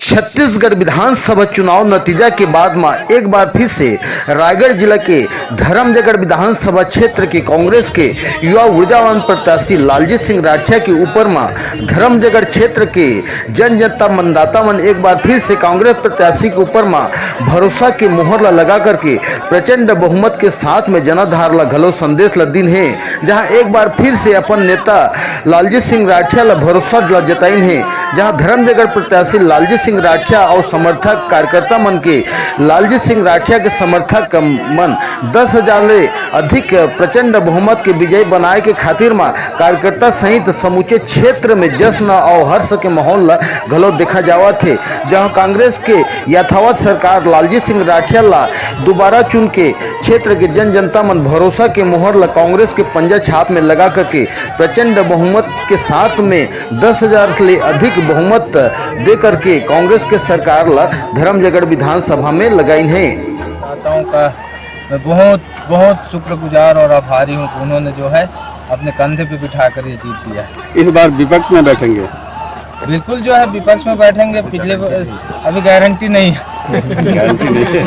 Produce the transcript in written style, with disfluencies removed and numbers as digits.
छत्तीसगढ़ विधानसभा चुनाव नतीजा के बाद में एक बार फिर से रायगढ़ जिला के धर्मजयगढ़ विधानसभा क्षेत्र के कांग्रेस के युवा ऊर्जावान प्रत्याशी लालजीत सिंह राठिया के ऊपर में धर्मजयगढ़ क्षेत्र के जनता मतदाता मन एक बार फिर से कांग्रेस प्रत्याशी के ऊपर में भरोसा के मोहर लगा करके प्रचंड बहुमत के साथ में जनाधार ला घलो संदेश ला दिन है, जहां एक बार फिर से अपन नेता लालजीत सिंह राठिया ला भरोसा जताइन है। जहां धर्मजयगढ़ प्रत्याशी लालजीत सिंह राठिया और समर्थक कार्यकर्ता मन के लालजीत सिंह राठिया के समर्थक मन 10,000 ले अधिक प्रचंड बहुमत के विजय बनाए के खातिर में कार्यकर्ता सहित समूचे क्षेत्र में जश्न और हर्ष के माहौल घलो देखा जावा थे। जहां कांग्रेस के यथावत सरकार लालजीत सिंह राठिया ला दोबारा चुन के क्षेत्र के जनता मन भरोसा के मोहर ला कांग्रेस के पंजा छाप में लगा करके प्रचंड बहुमत के साथ में 10,000 से अधिक बहुमत दे करके कांग्रेस के सरकार ला धर्मजयगढ़ विधानसभा में लगाई है। नेताओं का मैं बहुत बहुत शुक्रगुजार और आभारी हूँ कि उन्होंने जो है अपने कंधे पे बिठा कर ये जीत दिया है। इस बार विपक्ष में बैठेंगे? बिल्कुल जो है विपक्ष में बैठेंगे, पिछले अभी गारंटी नहीं है। गारंटी नहीं है।